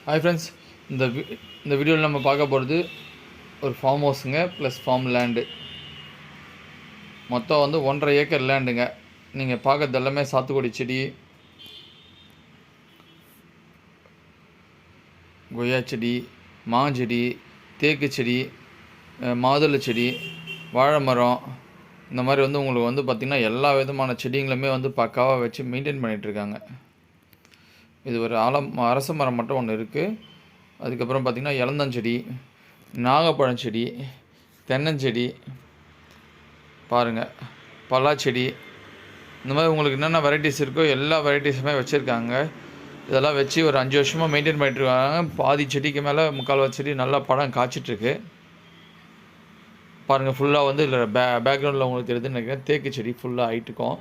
Hi friends, இந்த வீடியோவில் நம்ம பார்க்க போகிறது ஒரு ஃபார்ம் ஹவுஸுங்க ப்ளஸ் ஃபார்ம் லேண்டு. மொத்தம் வந்து 1.5 ஏக்கர் லேண்டுங்க. நீங்கள் பார்க்கறது எல்லாமே சாத்துக்குடி செடி, கொய்யா செடி, மாஞ்செடி, தேக்கு செடி, மாதுளை செடி, வாழை மரம், இந்த மாதிரி வந்து உங்களுக்கு வந்து பார்த்திங்கன்னா எல்லா விதமான செடிங்களுமே வந்து பக்காவாக வச்சு மெயின்டைன் பண்ணிகிட்ருக்காங்க. இது ஒரு அரச மரம் மட்டும் ஒன்று இருக்குது. அதுக்கப்புறம் பார்த்திங்கன்னா இளந்தஞ்செடி, நாகப்பழம் செடி, தென்னஞ்செடி, பாருங்கள் பலாச்செடி, இந்த மாதிரி உங்களுக்கு என்னென்ன வெரைட்டிஸ் இருக்கோ எல்லா வெரைட்டிஸுமே வச்சுருக்காங்க. இதெல்லாம் வச்சு ஒரு 5 வருஷமாக மெயின்டைன் பண்ணிட்டுருக்காங்க. பாதி செடிக்கு மேலே 3/4 செடி நல்லா பழம் காய்ச்சிட்ருக்கு. பாருங்கள் ஃபுல்லாக வந்து இல்லை பேக்ரவுண்டில் உங்களுக்கு தெரியுதுன்னு நினைக்கிறேன். தேக்கு செடி ஃபுல்லாக ஆகிட்டுருக்கோம்.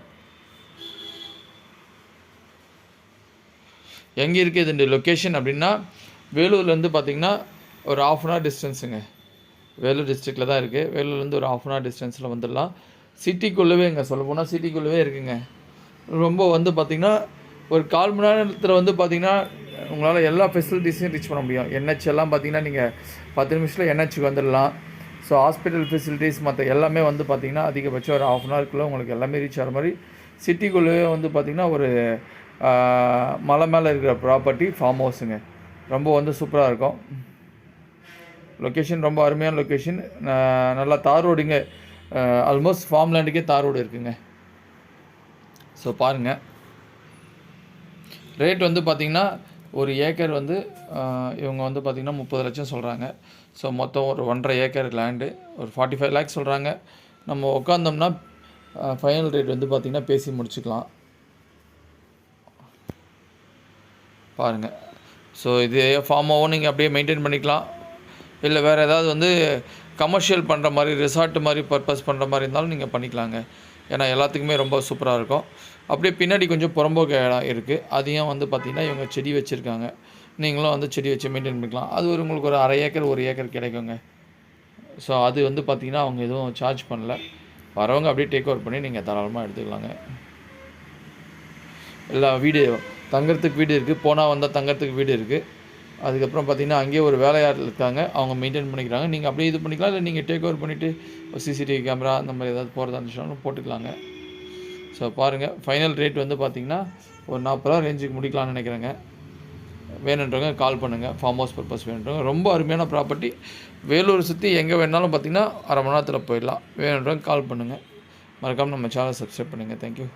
எங்கே இருக்குது இந்த லொக்கேஷன் அப்படின்னா, வேலூர்லேருந்து பார்த்திங்கன்னா ஒரு 1/2 hour டிஸ்டன்ஸுங்க. வேலூர் டிஸ்ட்ரிக்டில் தான் இருக்குது. வேலூர்லேருந்து ஒரு 1/2 hour டிஸ்டன்ஸில் வந்துடலாம். சிட்டிக்குள்ளவே இங்கே சொல்ல போனால் சிட்டிக்குள்ளவே இருக்குங்க. ரொம்ப வந்து பார்த்திங்கன்னா ஒரு 1/4 மணி நேரத்தில் வந்து பார்த்திங்கன்னா உங்களால் எல்லா ஃபெசிலிட்டிஸையும் ரீச் பண்ண முடியும். NH எல்லாம் பார்த்திங்கன்னா நீங்கள் 10 நிமிஷத்தில் NHக்கு வந்துடலாம். ஸோ ஹாஸ்பிட்டல் ஃபெசிலிட்டிஸ் மற்ற எல்லாமே வந்து பார்த்திங்கன்னா அதிகபட்சம் ஒரு 1/2 hourக்குள்ளே உங்களுக்கு எல்லாமே ரீச் ஆகிற மாதிரி சிட்டிக்குள்ளேயே வந்து பார்த்திங்கன்னா ஒரு மலை மேலே இருக்கிற ப்ராப்பர்ட்டி ஃபார்ம் ஹவுஸுங்க. ரொம்ப வந்து சூப்பராக இருக்கும். லொக்கேஷன் ரொம்ப அருமையான லொக்கேஷன். நல்லா தார் ரோடுங்க. ஆல்மோஸ்ட் ஃபார்ம் லேண்டுக்கே தார் ரோடு இருக்குங்க. ஸோ பாருங்கள், ரேட் வந்து பார்த்திங்கன்னா ஒரு ஏக்கர் வந்து இவங்க வந்து பார்த்திங்கன்னா 30 லட்சம் சொல்கிறாங்க. ஸோ மொத்தம் ஒரு 1.5 ஏக்கர் லேண்டு ஒரு 45 lakhs சொல்கிறாங்க. நம்ம உட்காந்தோம்னா ஃபைனல் ரேட் வந்து பார்த்திங்கன்னா பேசி முடிச்சுக்கலாம். பாருங்கள், ஸோ இது ஃபார்மாகவும் நீங்கள் அப்படியே மெயின்டைன் பண்ணிக்கலாம். இல்லை வேறு ஏதாவது வந்து கமர்ஷியல் பண்ணுற மாதிரி ரிசார்ட் மாதிரி பர்பஸ் பண்ணுற மாதிரி இருந்தாலும் நீங்கள் பண்ணிக்கலாங்க. ஏன்னா எல்லாத்துக்குமே ரொம்ப சூப்பராக இருக்கும். அப்படியே பின்னாடி கொஞ்சம் புறம்போக்கு இடம் இருக்குது. அதையும் வந்து பார்த்திங்கன்னா இவங்க செடி வச்சுருக்காங்க. நீங்களும் வந்து செடி வச்சு மெயின்டைன் பண்ணிக்கலாம். அது ஒரு உங்களுக்கு ஒரு 1/2 ஏக்கர் 1 ஏக்கர் கிடைக்குங்க. ஸோ அது வந்து பார்த்திங்கன்னா அவங்க எதுவும் சார்ஜ் பண்ணல. வரவங்க அப்படியே டேக் ஓவர் பண்ணி நீங்கள் தாராளமாக எடுத்துக்கலாங்க. எல்லா வீடு தங்குறதுக்கு வீடு இருக்குது. போனால் வந்தால் தங்குறதுக்கு வீடு இருக்குது. அதுக்கப்புறம் பார்த்திங்கன்னா அங்கேயே ஒரு வேலையாள் இருக்காங்க. அவங்க மெயின்டைன் பண்ணிக்கிறாங்க. நீங்கள் அப்படியே இது பண்ணிக்கலாம். இல்லை நீங்கள் டேக் ஓவர் பண்ணிவிட்டு CCTV கேமரா அந்த மாதிரி ஏதாவது போகிறதா இருந்துச்சுனாலும் போட்டுக்கலாங்க. ஸோ பாருங்கள், ஃபைனல் ரேட் வந்து பார்த்திங்கன்னா ஒரு 40 ரூபா ரேஞ்சுக்கு முடிக்கலாம்னு நினைக்கிறேங்க. வேணுன்றவங்க கால் பண்ணுங்கள். ஃபார்ம் ஹவுஸ் பர்பஸ் வேணுன்றவங்க. ரொம்ப அருமையான ப்ராப்பர்ட்டி. வேலூர் சுற்றி எங்கே வேணாலும் பார்த்திங்கன்னா 1/2 மணி நேரத்தில் போயிடலாம். வேணுன்றவங்க கால் பண்ணுங்கள். மறக்காமல் நம்ம சேனலை சப்ஸ்கிரைப் பண்ணுங்கள். தேங்க்யூ.